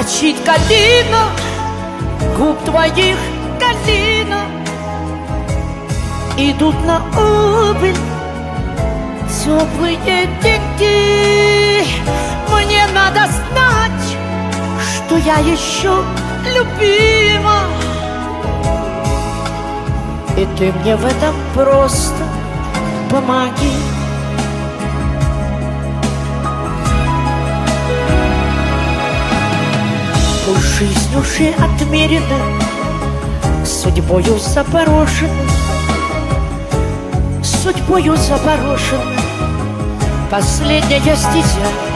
торчит калина, губ твоих калина. Идут на убыль теплые деньги. Мне надо знать, что я еще любима, и ты мне в этом просто помоги. Пусть жизнь уже отмерена, судьбою запорошена, судьбою запорошена последняя стезя.